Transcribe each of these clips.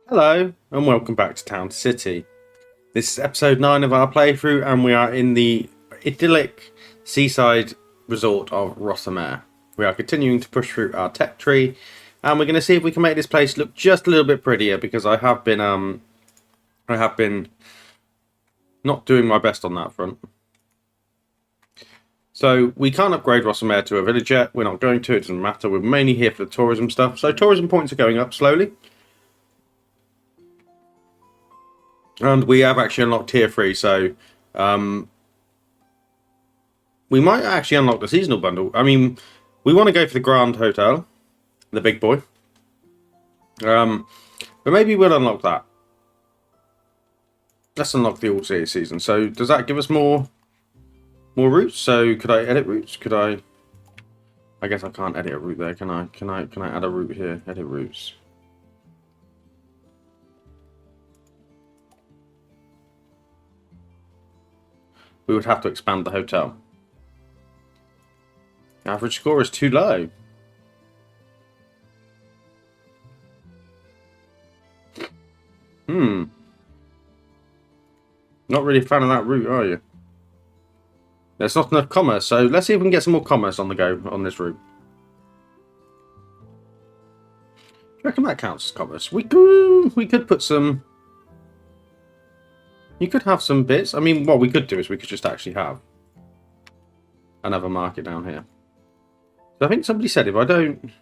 Hello and welcome back to Town City. This is episode 9 of our playthrough and we are in the idyllic seaside resort of Rossameire. We are continuing to push through our tech tree and we're going to see if we can make this place look just a little bit prettier because I have been not doing my best on that front. So we can't upgrade Rossameire to a village yet. We're not going to, it doesn't matter. We're mainly here for the tourism stuff. So tourism points are going up slowly. And we have actually unlocked tier 3, so we might actually unlock the seasonal bundle. I mean, we want to go for the Grand Hotel, the big boy. But maybe we'll unlock that. Let's unlock the all-season. So does that give us more routes? So could I edit routes? Could I guess I can't edit a route there, can I? Can I add a route here? Edit routes. We would have to expand the hotel. Average score is too low. Not really a fan of that route, are you? There's not enough commerce, so let's see if we can get some more commerce on the go on this route. Do you reckon that counts as commerce? We could put some... You could have some bits. I mean, what we could do is we could just actually have another market down here. So I think somebody said if I don't...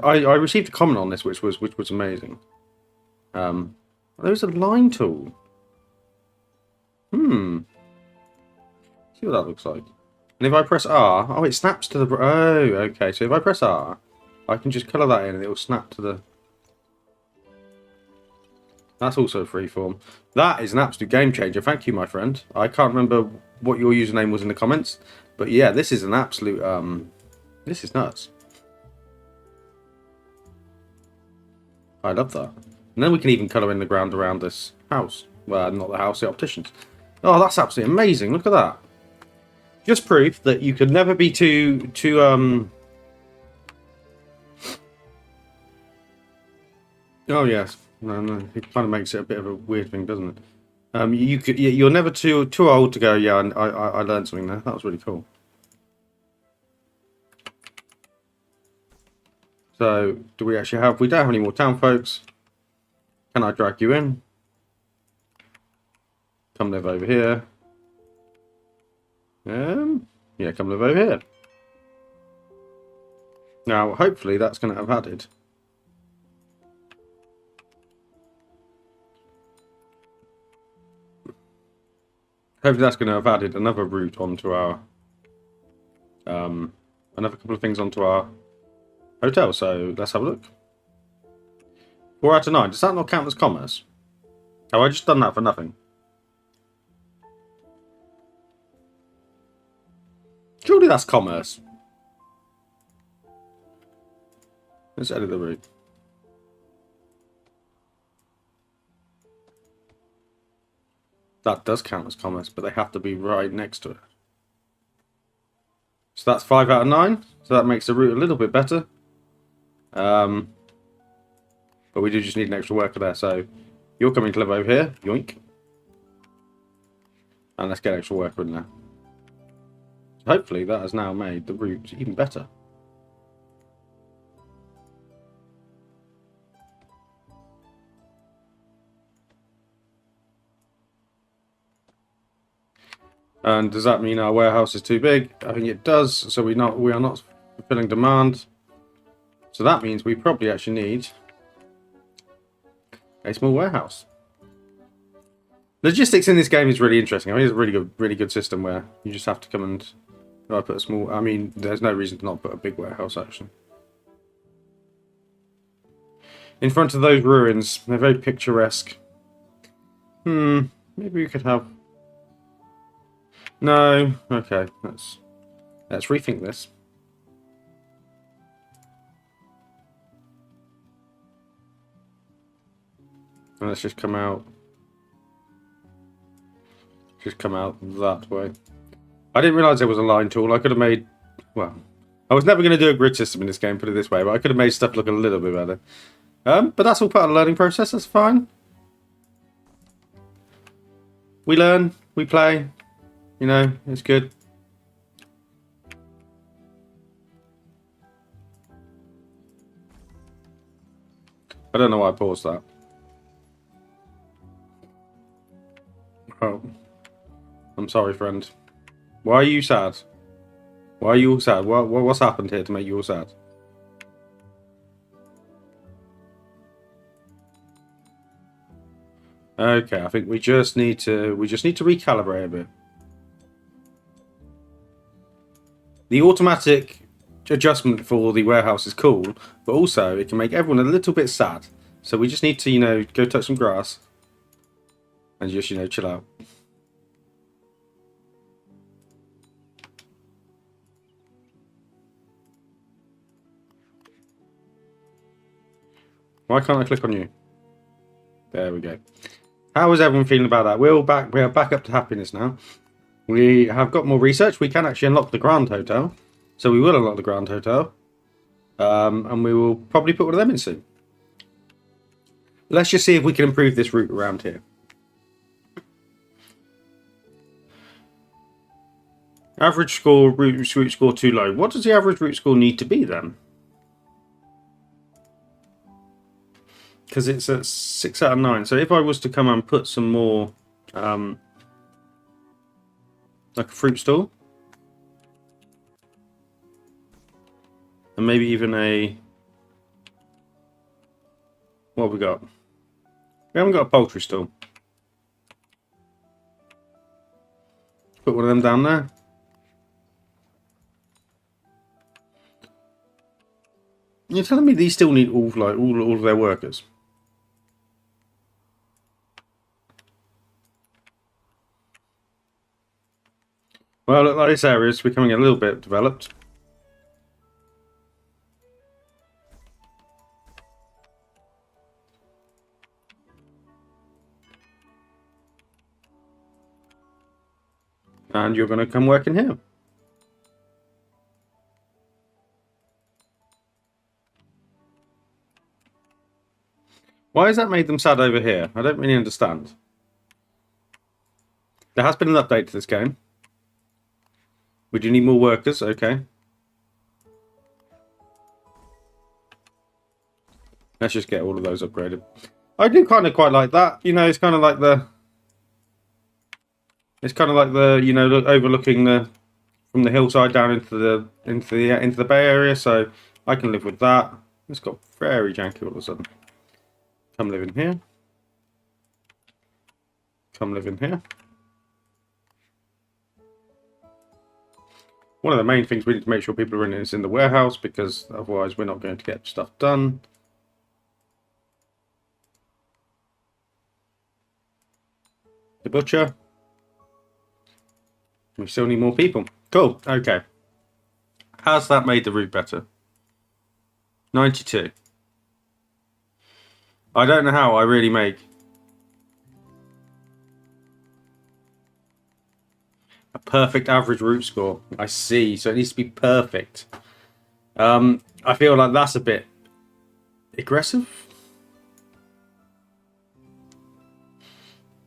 I received a comment on this which was amazing. There's a line tool. See what that looks like. And if I press R, oh, it snaps to the... Oh, okay. So if I press R, I can just colour that in and it will snap to the... That's also freeform. That is an absolute game changer. Thank you, my friend. I can't remember what your username was in the comments, but yeah, this is an absolute... This is nuts. I love that. And then we can even colour in the ground around this house. Well, not the house, the opticians. Oh, that's absolutely amazing. Look at that. Just proof that you could never be too Oh, yes. No, it kind of makes it a bit of a weird thing, doesn't it? You're never too old to go, yeah, I learned something there. That was really cool. So, do we actually have... We don't have any more town folks. Can I drag you in? Come live over here. Yeah, come live over here. Now, hopefully that's going to have added... Hopefully that's going to have added another route onto our... another couple of things onto our hotel. So let's have a look. 4 out of 9. Does that not count as commerce? Have I just done that for nothing? Surely that's commerce. Let's edit the route. That does count as commerce, but they have to be right next to it. So that's 5 out of 9. So that makes the route a little bit better. But we do just need an extra worker there. So you're coming to live over here. Yoink. And let's get an extra worker in there. So hopefully that has now made the route even better. And does that mean our warehouse is too big? I think it does. So we are not fulfilling demand. So that means we probably actually need a small warehouse. Logistics in this game is really interesting. I mean, it's a really good system where you just have to come and... If I put a small... I mean, there's no reason to not put a big warehouse, actually. In front of those ruins, they're very picturesque. Maybe we could have... No. Okay, let's rethink this. And let's just come out. Just come out that way. I didn't realise there was a line tool. I could have made... Well, I was never going to do a grid system in this game, put it this way, but I could have made stuff look a little bit better. But that's all part of the learning process, that's fine. We learn, we play, you know, it's good. I don't know why I paused that. Oh. I'm sorry, friend. Why are you sad? Why are you all sad? What's happened here to make you all sad? Okay, I think we just need to recalibrate a bit. The automatic adjustment for the warehouse is cool, but also it can make everyone a little bit sad. So we just need to, you know, go touch some grass and just, you know, chill out. Why can't I click on you? There we go. How is everyone feeling about that? We're back. We are back up to happiness now. We have got more research. We can actually unlock the Grand Hotel. So we will unlock the Grand Hotel. And we will probably put one of them in soon. Let's just see if we can improve this route around here. Average score, route score too low. What does the average route score need to be then? Because it's at 6 out of 9. So if I was to come and put some more, like a fruit stall, and maybe even a, what have we got? We haven't got a poultry stall. Put one of them down there. You're telling me these still need all of their workers? Well, look like this area is becoming a little bit developed. And you're going to come work in here. Why has that made them sad over here? I don't really understand. There has been an update to this game. We do need more workers, okay. Let's just get all of those upgraded. I do kind of quite like that. You know, it's kind of like the... It's kind of like the, you know, overlooking the... From the hillside down into the Bay Area, so I can live with that. It's got very janky all of a sudden. Come live in here. Come live in here. One of the main things we need to make sure people are in is in the warehouse, because otherwise we're not going to get stuff done. The butcher. We still need more people. Cool. Okay. Has that made the route better? 92. I don't know how I really make a perfect average route score. I see. So it needs to be perfect. I feel like that's a bit aggressive.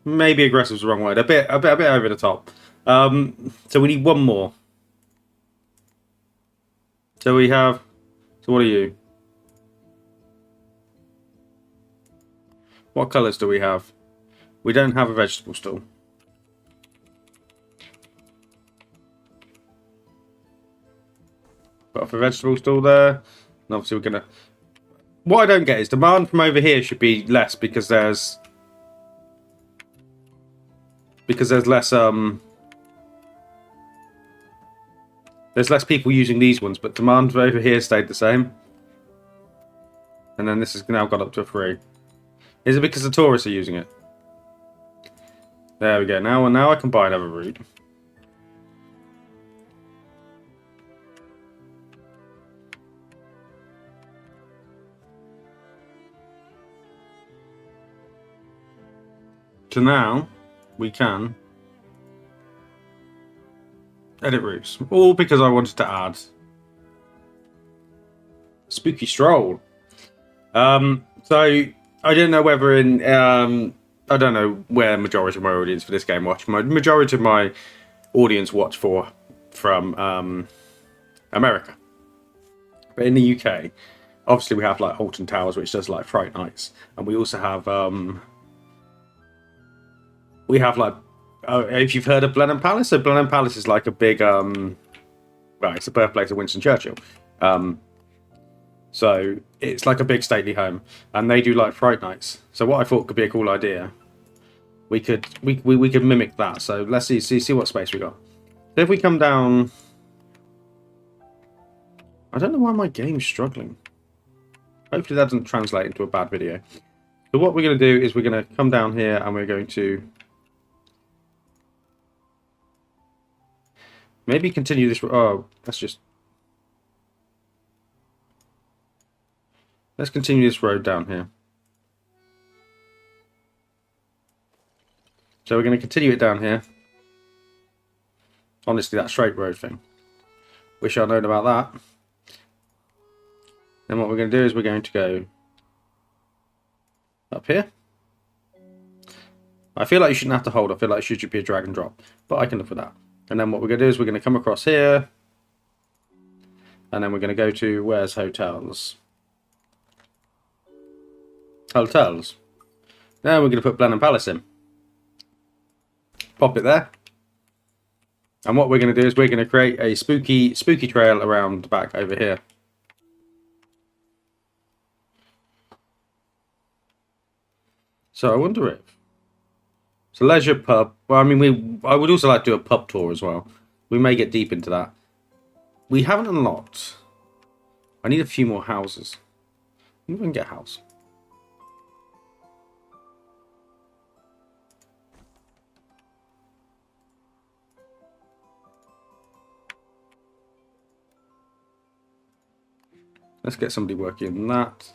Maybe aggressive is the wrong word. A bit over the top. So we need one more. So we have. So what are you? What colours do we have? We don't have a vegetable stall. Got off a vegetable stall there. And obviously we're gonna... What I don't get is demand from over here should be less because there's... Because there's less people using these ones, but demand over here stayed the same. And then this has now got up to a 3. Is it because the tourists are using it? There we go. Now I can buy another route. So now we can edit routes. All because I wanted to add spooky stroll. So I don't know whether I don't know where majority of my audience for this game watch. Majority of my audience watch from America, but in the UK, obviously we have like Alton Towers, which does like Fright Nights, and we also have like if you've heard of Blenheim Palace. So Blenheim Palace is like a big well, it's the birthplace of Winston Churchill. So it's like a big stately home, and they do like Fright Nights. So what I thought could be a cool idea, we could mimic that. So let's see what space we got. So if we come down, I don't know why my game's struggling. Hopefully that doesn't translate into a bad video. So what we're going to do is we're going to come down here and we're going to maybe continue this. Oh, let's continue this road down here. So we're going to continue it down here. Honestly, that straight road thing. Wish I'd known about that. Then what we're going to do is we're going to go up here. I feel like you shouldn't have to hold. I feel like it should be a drag and drop. But I can live with that. And then what we're going to do is we're going to come across here. And then we're going to go to, where's hotels? Hotels. Now we're going to put Blenheim Palace in. Pop it there. And what we're going to do is we're going to create a spooky trail around the back over here. So I wonder if it's a leisure pub. Well, I mean, I would also like to do a pub tour as well. We may get deep into that. We haven't unlocked. I need a few more houses. We can get a house. Let's get somebody working in that.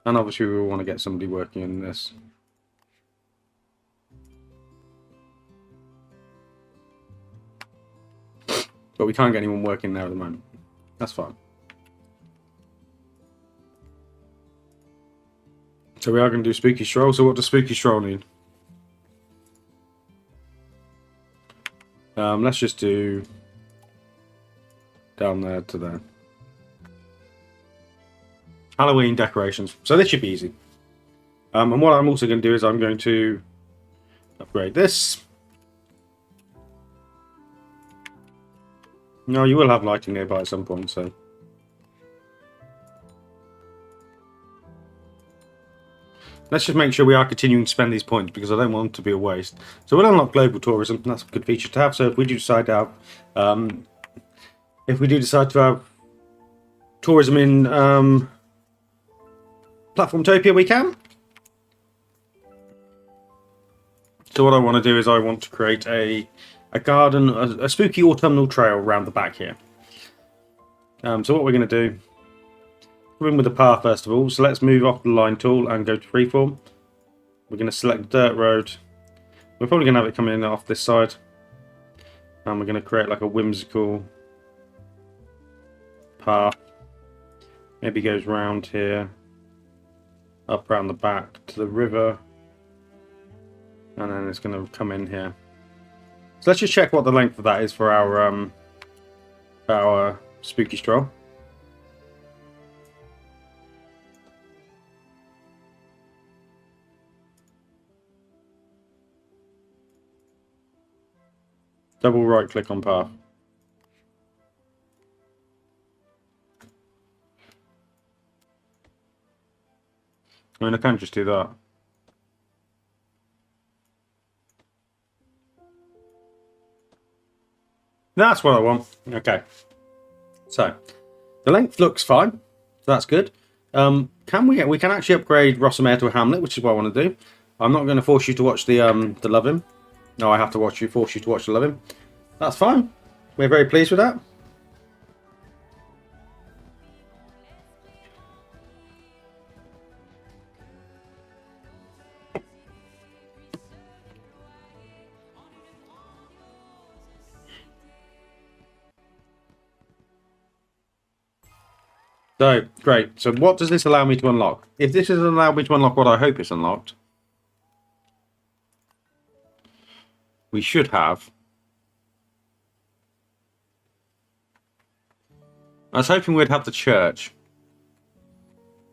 And obviously we want to get somebody working in this. But we can't get anyone working there at the moment. That's fine. So we are going to do Spooky Stroll. So what does Spooky Stroll need? Let's just do down there to there. Halloween decorations. So this should be easy. And what I'm also going to do is I'm going to upgrade this. No, you will have lighting nearby at some point, so. Let's just make sure we are continuing to spend these points because I don't want them to be a waste. So we'll unlock global tourism. That's a good feature to have. So if we do decide to have, tourism in Platformtopia, we can. So what I want to do is I want to create a garden, a spooky autumnal trail around the back here. So what we're going to do, we're in with the path first of all. So let's move off the line tool and go to freeform. We're going to select dirt road. We're probably going to have it coming in off this side. And we're going to create like a whimsical path. Maybe goes round here, up around the back to the river. And then it's going to come in here. So let's just check what the length of that is for our spooky stroll. Double right click on path. I mean, I can't just do that. That's what I want. Okay. So, the length looks fine. So that's good. We can actually upgrade Rossameire to a hamlet, which is what I want to do. I'm not going to force you to watch the love him. No, I have to force you to watch the love him. That's fine. We're very pleased with that. So, great. So what does this allow me to unlock? If this has allowed me to unlock what I hope it's unlocked, we should have... I was hoping we'd have the church.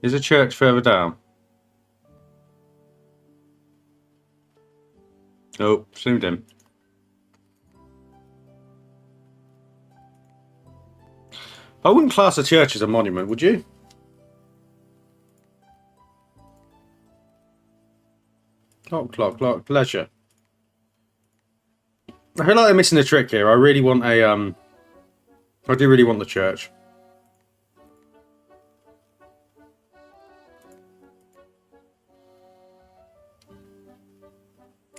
Is a church further down? Oh, zoomed in. I wouldn't class a church as a monument, would you? Clock, leisure. I feel like I'm missing a trick here. I really want a, I do really want the church.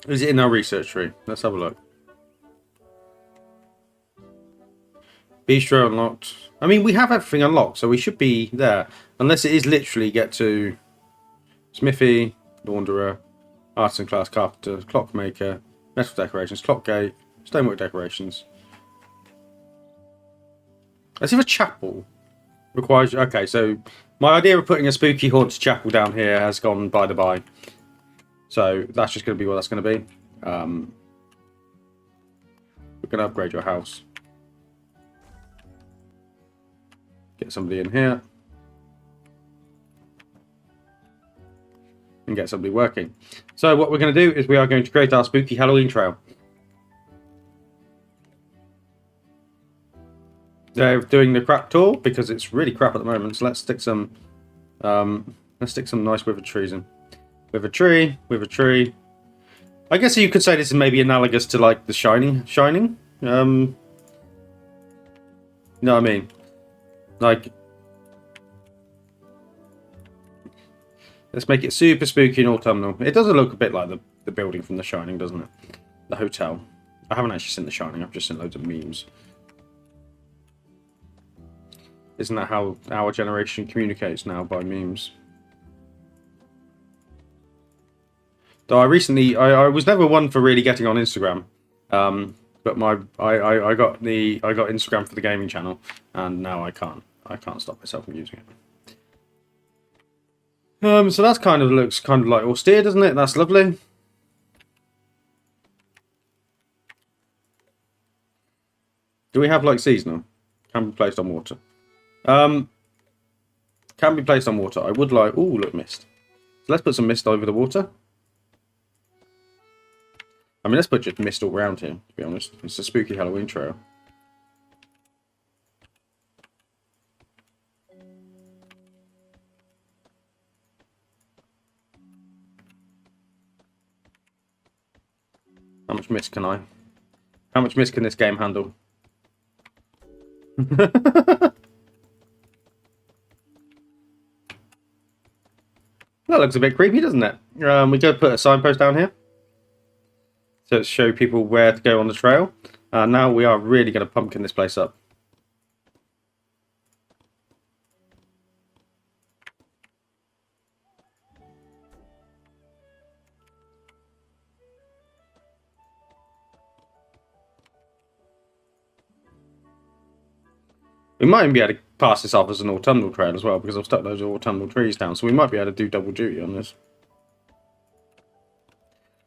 Is it in our research tree? Let's have a look. Bistro unlocked. I mean, we have everything unlocked, so we should be there. Unless it is literally get to smithy, launderer, artisan class, carpenter, clockmaker, metal decorations, clock gate, stonework decorations. As if a chapel requires... Okay, so my idea of putting a spooky haunted chapel down here has gone by the by. So that's just going to be what that's going to be. We're going to upgrade your house. Get somebody in here. And get somebody working. So what we're going to do is we are going to create our spooky Halloween trail. They're doing the crap tour because it's really crap at the moment. So let's stick some nice withered trees in. With a tree. I guess you could say this is maybe analogous to like the Shining. You know what I mean? Like, let's make it super spooky and autumnal. It doesn't look a bit like the building from The Shining, doesn't it? The hotel. I haven't actually seen The Shining. I've just seen loads of memes. Isn't that how our generation communicates now, by memes? Though I was never one for really getting on Instagram, but I got Instagram for the gaming channel, and now I can't stop myself from using it. So that's looks kind of like austere, doesn't it? That's lovely. Do we have like seasonal? Can be placed on water. Can be placed on water. I would like... Ooh, look, mist. So let's put some mist over the water. I mean, let's put just mist all around here, to be honest. It's a spooky Halloween trail. How much mist can I? How much mist can this game handle? That looks a bit creepy, doesn't it? We go put a signpost down here to show people where to go on the trail. Now we are really going to pumpkin this place up. We might even be able to pass this off as an autumnal trail as well, because I've stuck those autumnal trees down, so we might be able to do double duty on this.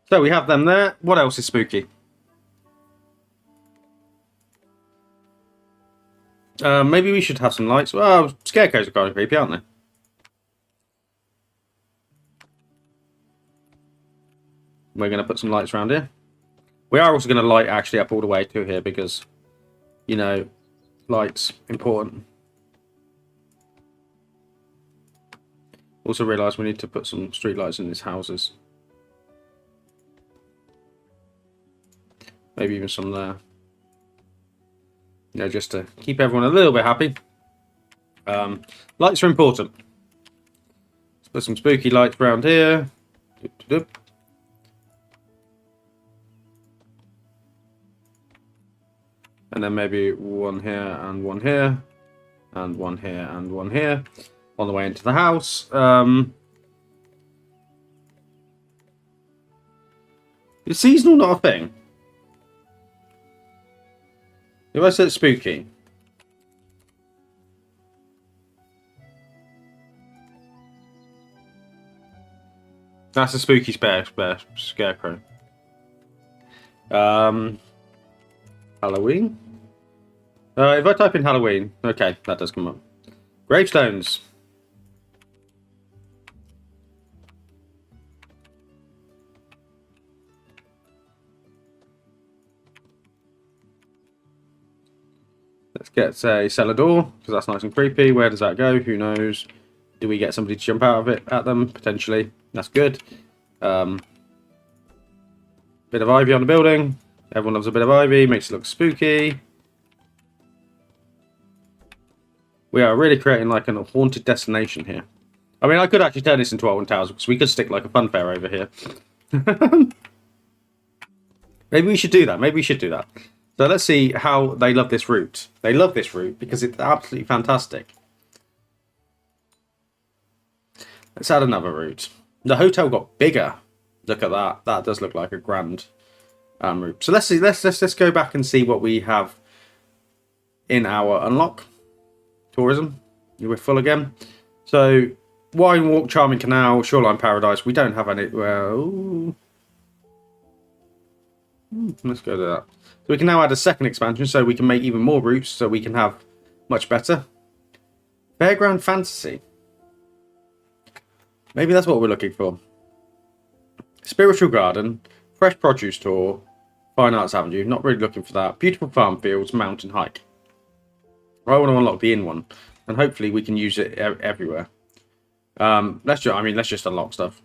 So we have them there. What else is spooky? Maybe we should have some lights. Well, scarecrows are kind of creepy, aren't they? We're going to put some lights around here. We are also going to light actually up all the way to here because, you know, lights important. Also realise we need to put some street lights in these houses. Maybe even some there. You know, just to keep everyone a little bit happy. Lights are important. Let's put some spooky lights around here. And then maybe one here and one here. And one here and one here. On the way into the house. Is seasonal not a thing? If I said spooky. That's a spooky scarecrow. Halloween? If I type in Halloween, okay, that does come up. Gravestones. Let's get, say, cellar door, because that's nice and creepy. Where does that go? Who knows? Do we get somebody to jump out of it at them? Potentially. That's good. Bit of ivy on the building. Everyone loves a bit of ivy. Makes it look spooky. We are really creating like a haunted destination here. I mean, I could actually turn this into Alton Towers, because we could stick like a fun fair over here. Maybe we should do that. Maybe we should do that. So let's see how they love this route. They love this route because it's absolutely fantastic. Let's add another route. The hotel got bigger. Look at that. That does look like a grand route. So let's see. Let's go back and see what we have in our unlock. Tourism. We're full again. So Wine Walk, Charming Canal, Shoreline Paradise. We don't have any. Well, let's go to that. So we can now add a second expansion, so we can make even more routes, so we can have much better. Fairground Fantasy. Maybe that's what we're looking for. Spiritual Garden, Fresh Produce Tour, Fine Arts Avenue. Not really looking for that. Beautiful Farm Fields, Mountain Hike. I want to unlock the inn one, and hopefully we can use it everywhere. Let's just unlock stuff.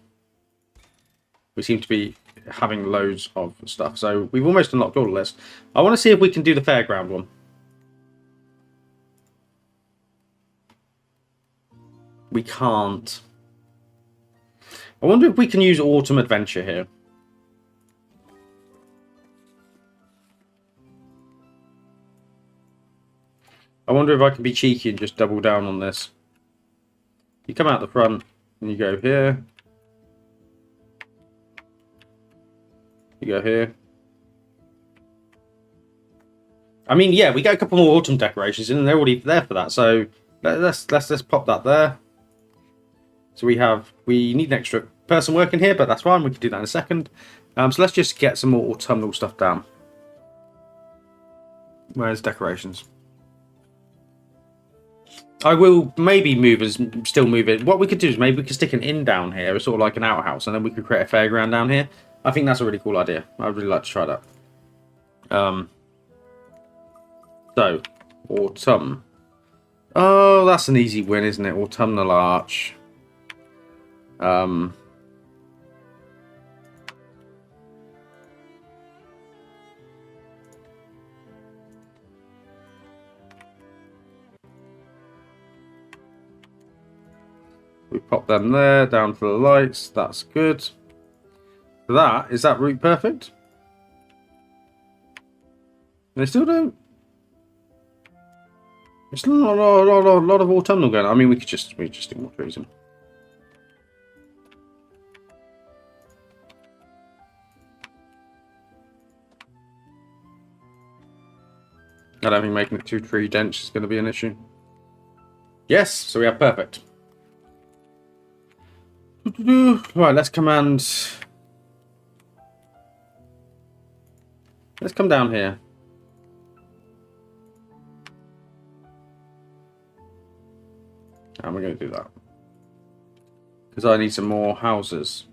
We seem to be having loads of stuff, so we've almost unlocked all of this. I want to see if we can do the fairground one. We can't. I wonder if we can use Autumn Adventure here. I wonder if I can be cheeky and just double down on this. You come out the front and you go here. You go here. I mean, yeah, we get a couple more autumn decorations in, and they're already there for that. So let's pop that there. So we need an extra person working here, but that's fine. We can do that in a second. So let's just get some more autumnal stuff down. Where's decorations? I will maybe still move it. What we could do is maybe we could stick an inn down here, sort of like an outhouse, and then we could create a fairground down here. I think that's a really cool idea. I'd really like to try that. So, autumn. Oh, that's an easy win, isn't it? Autumnal arch. We pop them there, down for the lights. That's good. Is that route perfect? They still don't. It's not a lot of autumnal going on. I mean, we just stick more trees in. I don't think making it too tree dense is going to be an issue. Yes, so we have perfect. Right, let's command. Let's come down here. And we're going to do that. Because I need some more houses.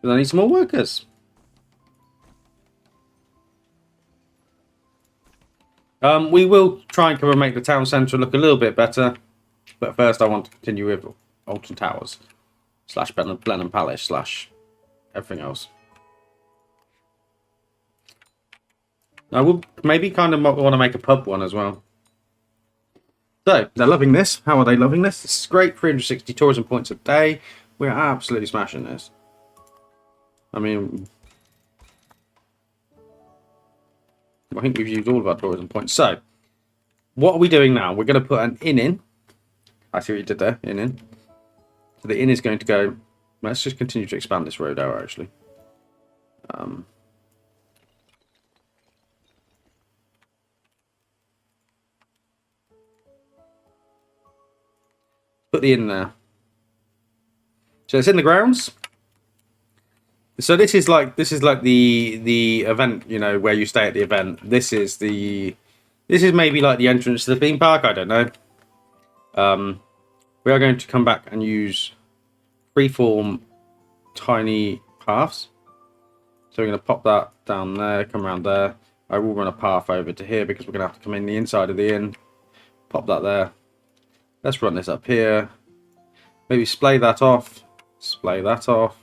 Because I need some more workers. We will try and make the town centre look a little bit better. But first I want to continue with Alton Towers. / Blenheim Palace / everything else. I will maybe kind of want to make a pub one as well. So, they're loving this. How are they loving this? This is great. 360 tourism points a day. We're absolutely smashing this. I mean, I think we've used all of our tourism points. So, what are we doing now? We're going to put an inn in. I see what you did there. In. So the inn is going to go. Let's just continue to expand this road out, actually. Put the inn there. So it's in the grounds. So this is like the event, you know, where you stay at the event. This is maybe like the entrance to the theme park. I don't know. We are going to come back and use freeform tiny paths. So we're going to pop that down there, come around there. I will run a path over to here because we're going to have to come in the inside of the inn. Pop that there. Let's run this up here. Maybe splay that off. Splay that off.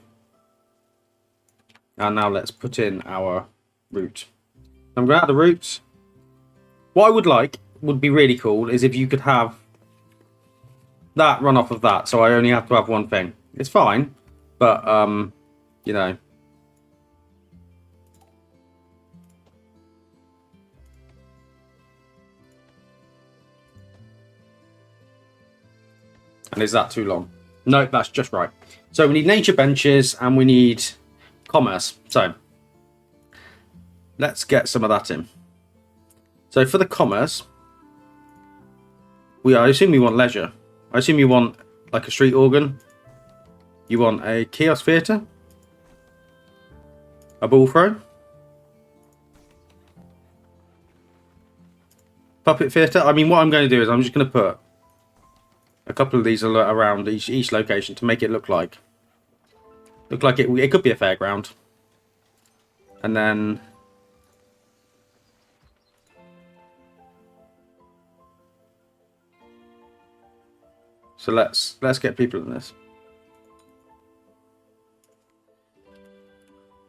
And now let's put in our route. I'm going to add the route. What I would be really cool is if you could have that run off of that. So I only have to have one thing. It's fine. But, you know. And is that too long? No, that's just right. So we need nature benches and we need commerce. So let's get some of that in. So for the commerce, I assume we want leisure. I assume you want like a street organ. You want a kiosk theatre. A ball throw. Puppet theatre. I mean, what I'm going to do is I'm just going to put a couple of these around each location to make it look like it could be a fairground. And then so let's get people in this.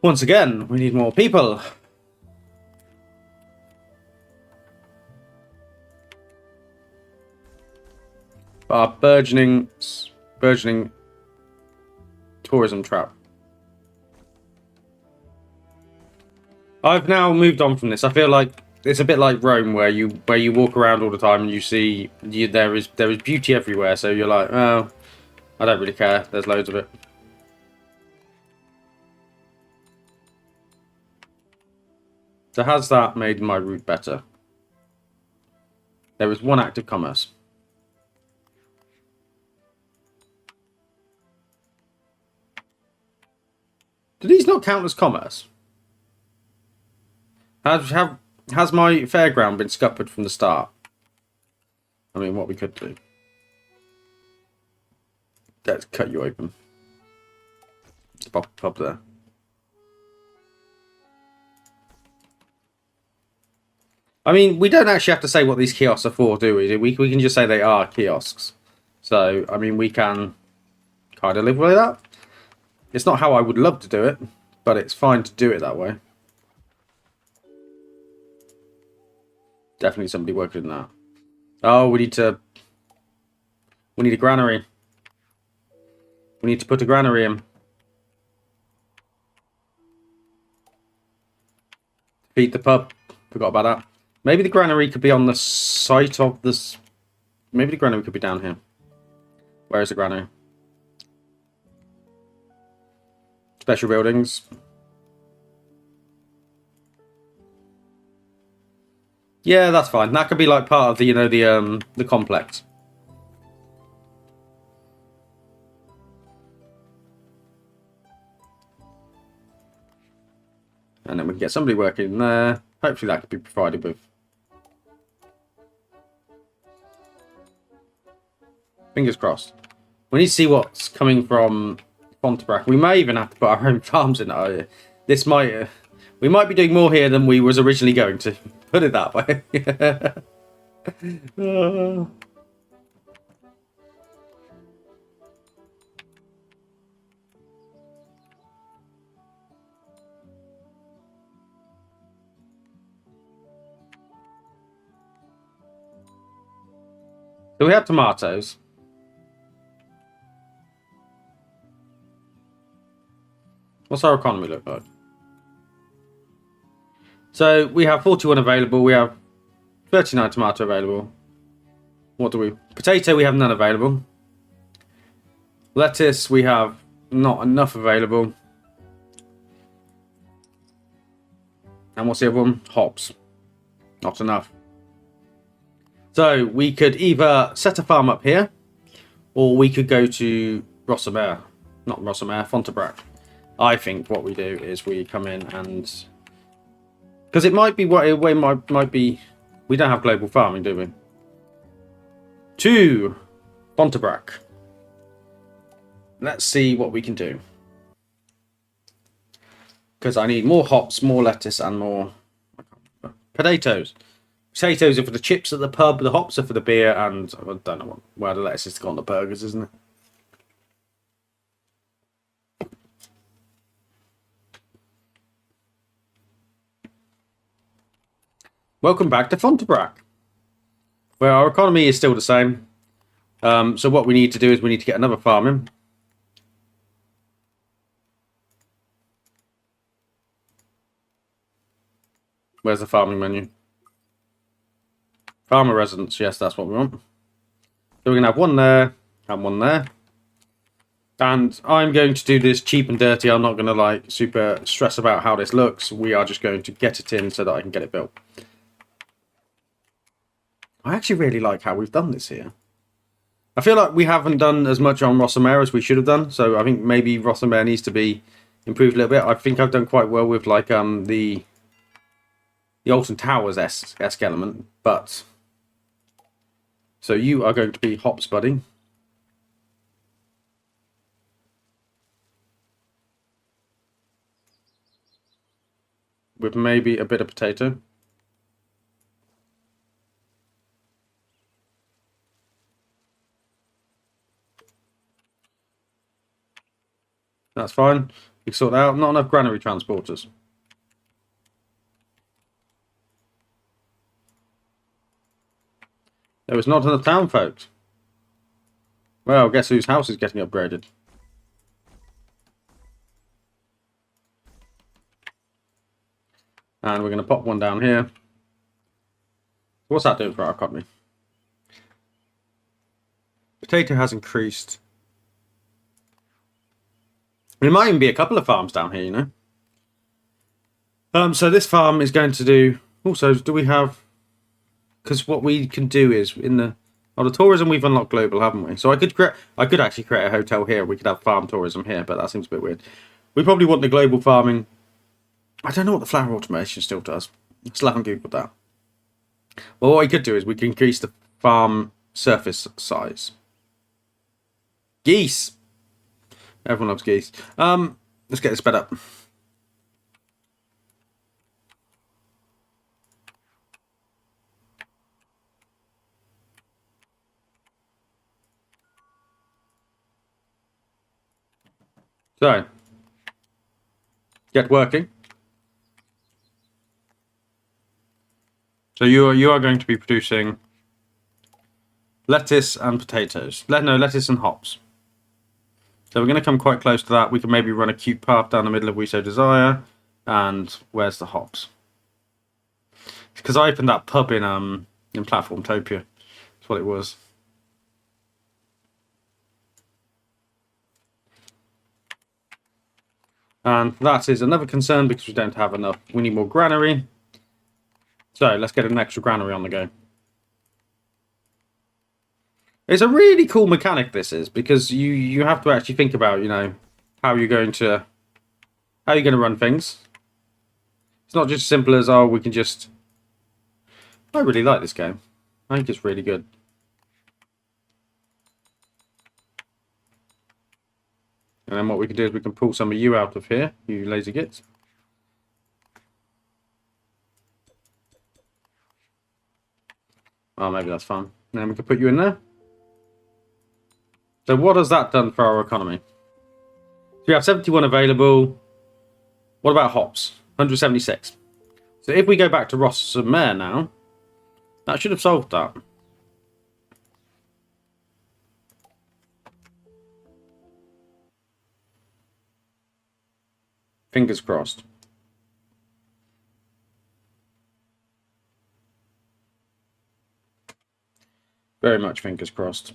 Once again, we need more people. Our burgeoning tourism trap. I've now moved on from this. I feel like it's a bit like Rome, where you walk around all the time and you see there is beauty everywhere. So you're like, oh, I don't really care. There's loads of it. So has that made my route better? There is one active commerce. Do these not count as commerce? Has my fairground been scuppered from the start? I mean, what we could do. Let's cut you open. Pop there. I mean, we don't actually have to say what these kiosks are for, do we? We can just say they are kiosks. So, I mean, we can kind of live with that. It's not how I would love to do it, but it's fine to do it that way. Definitely somebody working in that. Oh, we need a granary. We need to put a granary in. Feed the pub. Forgot about that. Maybe the granary could be on the site of this. Maybe the granary could be down here. Where is the granary? Special buildings. Yeah, that's fine. That could be like part of the, you know, the complex. And then we can get somebody working in there. Hopefully that could be provided with. Fingers crossed. We need to see what's coming from Fontebrack. We may even have to put our own farms in it. This might... we might be doing more here than we was originally going to. Put it that way. So we have tomatoes. What's our economy look like? So we have 41 available. We have 39 tomato available. What do we... Potato, we have none available. Lettuce, we have not enough available. And what's the other one? Hops. Not enough. So we could either set a farm up here, Or we could go to Rossameire. Not Rossameire, Fontabrac. I think what we do is we come in and... Because it might be what it might be... We don't have global farming, do we? To Fontabrac. Let's see what we can do. Because I need more hops, more lettuce, and more potatoes. Potatoes are for the chips at the pub, the hops are for the beer, and I don't know where the lettuce is to go on the burgers, isn't it? Welcome back to Fontabrac, where our economy is still the same. So what we need to do is we need to get another farm in. Where's the farming menu? Farmer residence, yes, that's what we want. So we're going to have one there and one there. And I'm going to do this cheap and dirty. I'm not going to like super stress about how this looks. We are just going to get it in so that I can get it built. I actually really like how we've done this here. I feel like we haven't done as much on Rossameire as we should have done. So I think maybe Rossameire needs to be improved a little bit. I think I've done quite well with like the Alton Towers esque element, but so you are going to be hops, buddy. With maybe a bit of potato. That's fine. We sort that out. Not enough granary transporters. There was not enough town folks. Well, guess whose house is getting upgraded? And we're going to pop one down here. What's that doing for our economy? Potato has increased. There might even be a couple of farms down here, you know. So this farm is going to do... Also, do we have... Because what we can do is in the... Oh, the tourism we've unlocked global, haven't we? So I could actually create a hotel here. We could have farm tourism here, but that seems a bit weird. We probably want the global farming. I don't know what the flower automation still does. Still haven't googled that. Well, what we could do is we can increase the farm surface size. Geese. Everyone loves geese. Let's get this sped up. So, get working. So you are going to be producing lettuce and potatoes. No, lettuce and hops. So we're going to come quite close to that. We can maybe run a cute path down the middle if we so desire. And where's the hops? Because I opened that pub in Platformtopia. That's what it was. And that is another concern because we don't have enough. We need more granary. So let's get an extra granary on the go. It's a really cool mechanic, this is, because you have to actually think about, you know, how you're going to run things. It's not just as simple as, oh, we can just... I really like this game. I think it's really good. And then what we can do is we can pull some of you out of here, you lazy gits. Oh, maybe that's fun. And then we can put you in there. So what has that done for our economy? So we have 71 available. What about hops? 176. So if we go back to Rossameire now, that should have solved that. Fingers crossed. Very much fingers crossed.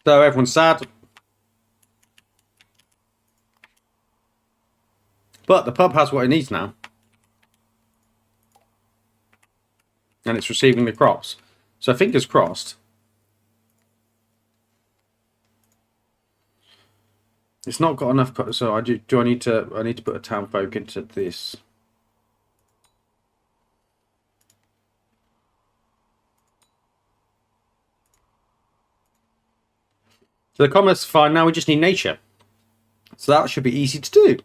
So everyone's sad. But the pub has what it needs now. And it's receiving the crops. So fingers crossed. It's not got enough. So I need to put a town folk into this. So the commerce is fine. Now we just need nature. So that should be easy to do.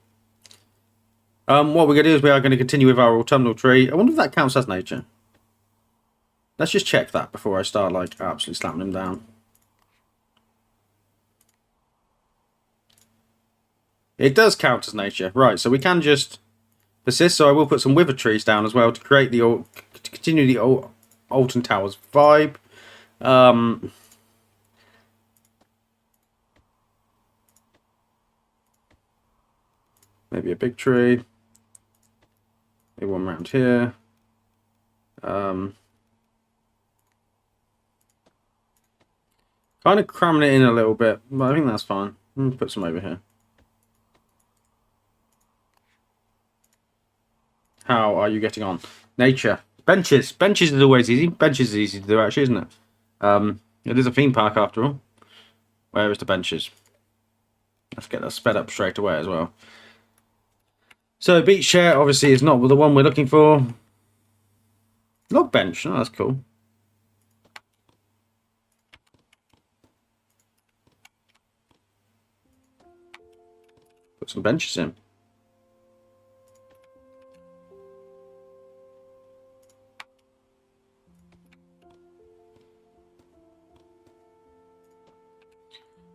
What we're going to do is we are going to continue with our autumnal tree. I wonder if that counts as nature. Let's just check that before I start like absolutely slapping him down. It does count as nature. Right, so we can just persist. So I will put some wither trees down as well to create to continue the Alton Towers vibe. Maybe a big tree. Maybe one around here. Kind of cramming it in a little bit, but I think that's fine. Put some over here. How are you getting on? Nature. Benches. Benches is always easy. Benches is easy to do, actually, isn't it? It is a theme park, after all. Where is the benches? Let's get that sped up straight away as well. So, beach chair, obviously, is not the one we're looking for. Log bench. Oh, that's cool. Put some benches in.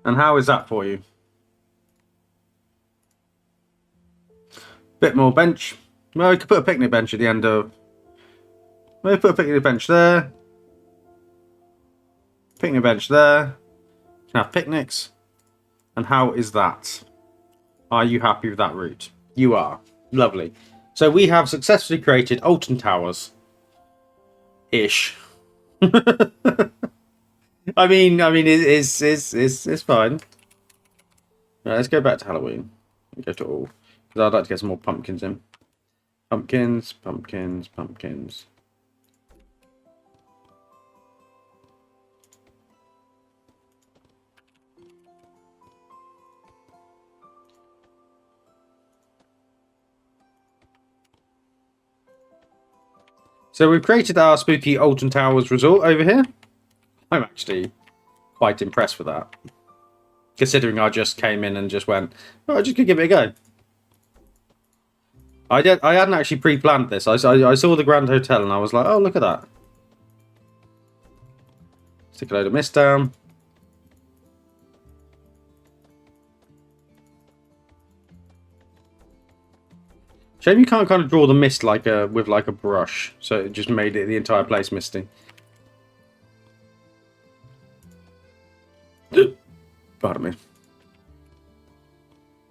And how is that for you? Bit more bench. Well, we could put a picnic bench at the end of... Maybe put a picnic bench there. Picnic bench there. You can have picnics. And how is that? Are you happy with that route? You are. Lovely. So we have successfully created Alton Towers. Ish. I mean, it's fine. Right, let's go back to Halloween. Go to all. Because I'd like to get some more pumpkins in. Pumpkins, pumpkins, pumpkins. So we've created our spooky Alton Towers resort over here. I'm actually quite impressed with that. Considering I just came in and just went, oh, I'm just going to give it a go. I hadn't actually pre-planned this. I saw the Grand Hotel and I was like, oh, look at that. Stick a load of mist down. Shame you can't kind of draw the mist like with like a brush, so it just made it the entire place misty. Pardon me.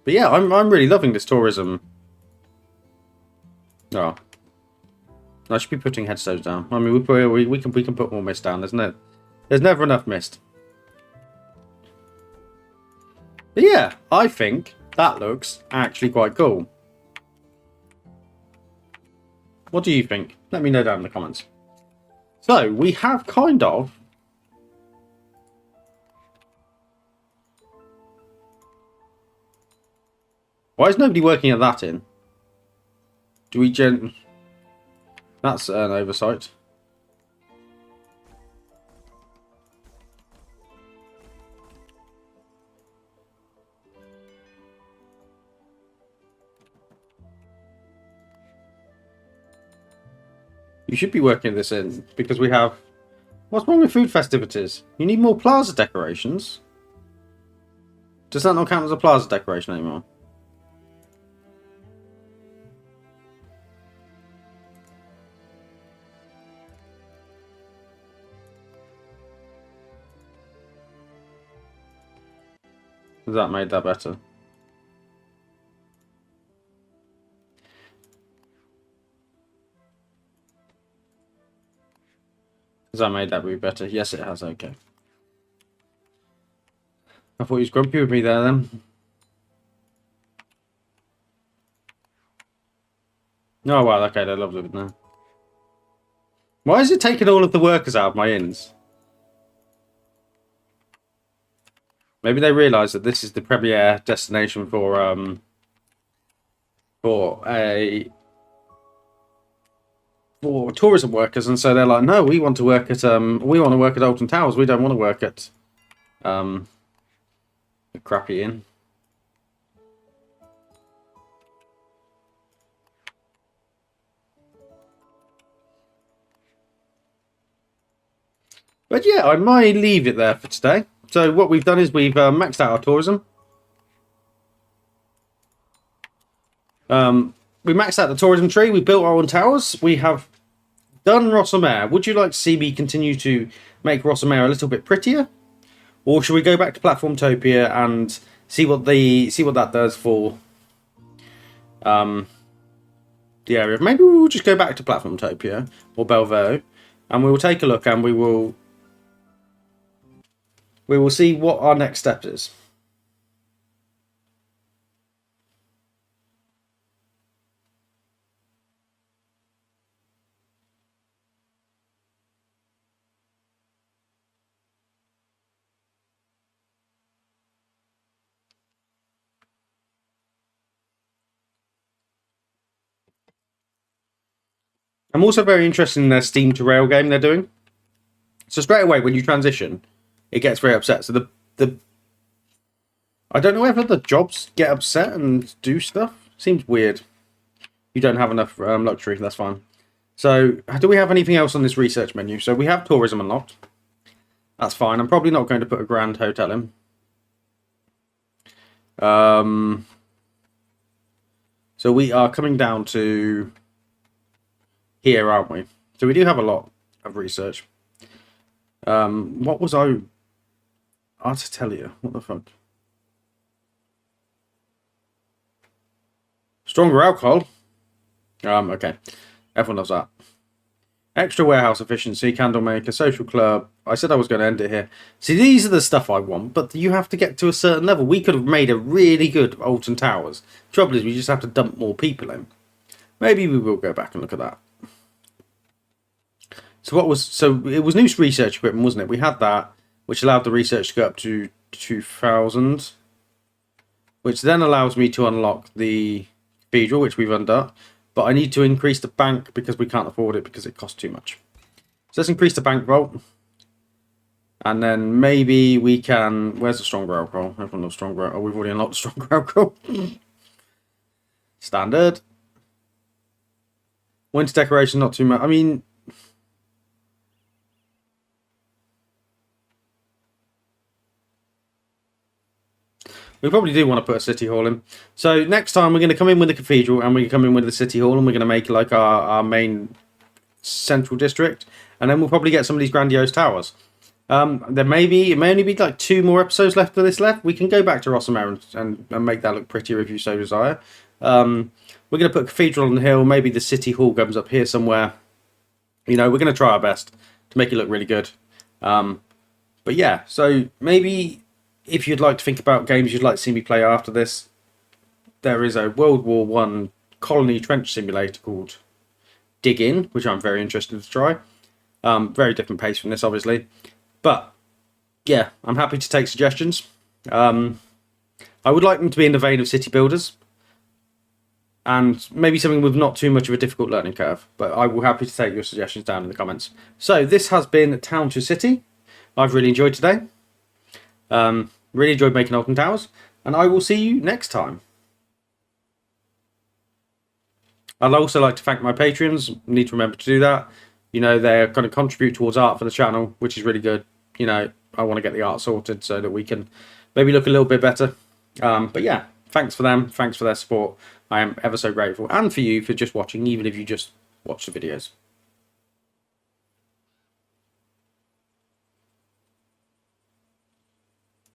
But yeah, I'm really loving this tourism. Oh, I should be putting headstones down. I mean, we can put more mist down. There's never enough mist. But yeah, I think that looks actually quite cool. What do you think? Let me know down in the comments. So we have kind of. Why is nobody working at that in? Do we That's an oversight. You should be working this in because we have... What's wrong with food festivities? You need more plaza decorations. Does that not count as a plaza decoration anymore? Has that made that better? Has that made that be better? Yes, it has. Okay. I thought you was grumpy with me there then. Oh, wow, okay, they love living there. Why is it taking all of the workers out of my inns? Maybe they realise that this is the premier destination for tourism workers, and so they're like, no, we want to work at Alton Towers. We don't want to work at a crappy inn. But yeah, I might leave it there for today. So what we've done is we've maxed out our tourism. We maxed out the tourism tree. We built our own towers. We have done Rossameire. Would you like to see me continue to make Rossameire a little bit prettier, or should we go back to Platformtopia and see what that does for the area? Maybe we'll just go back to Platformtopia or Bellevue, and we will take a look, and we will see what our next step is. I'm also very interested in their Steam to Rail game they're doing. So straight away when you transition, it gets very upset. So the I don't know whether the jobs get upset and do stuff. Seems weird. You don't have enough luxury. That's fine. So do we have anything else on this research menu? So we have tourism unlocked. That's fine. I'm probably not going to put a grand hotel in. So we are coming down to here, aren't we? So we do have a lot of research. What was I to tell you? What the fuck? Stronger alcohol. Okay. Everyone loves that. Extra warehouse efficiency, candle maker, social club. I said I was going to end it here. See, these are the stuff I want, but you have to get to a certain level. We could have made a really good Alton Towers. Trouble is, we just have to dump more people in. Maybe we will go back and look at that. So it was new research equipment, wasn't it? We had that, which allowed the research to go up to 2,000, which then allows me to unlock the cathedral, which we've undone. But I need to increase the bank because we can't afford it because it costs too much. So let's increase the bank vault. And then maybe we can... Where's the stronger alcohol? Everyone loves stronger alcohol. Oh, we've already unlocked the stronger alcohol. Standard. Winter decoration, not too much. I mean... We probably do want to put a city hall in. So next time we're going to come in with the cathedral and we're going to come in with the city hall and we're going to make like our main central district. And then we'll probably get some of these grandiose towers. It may only be like 2 more episodes left of this left. We can go back to Rossameire and make that look prettier if you so desire. We're going to put a cathedral on the hill. Maybe the city hall comes up here somewhere. You know, we're going to try our best to make it look really good. But yeah, so maybe... If you'd like to think about games you'd like to see me play after this, there is a World War I colony trench simulator called Dig In, which I'm very interested to try. Very different pace from this, obviously. But, yeah, I'm happy to take suggestions. I would like them to be in the vein of City Builders. And maybe something with not too much of a difficult learning curve. But I will happy to take your suggestions down in the comments. So, this has been Town to City. I've really enjoyed today. Really enjoyed making Alton Towers, and I will see you next time. I'd also like to thank my patrons. Need to remember to do that. You know, they're going to contribute towards art for the channel, which is really good. You know, I want to get the art sorted so that we can maybe look a little bit better. But yeah, thanks for them. Thanks for their support. I am ever so grateful. And for you for just watching, even if you just watch the videos.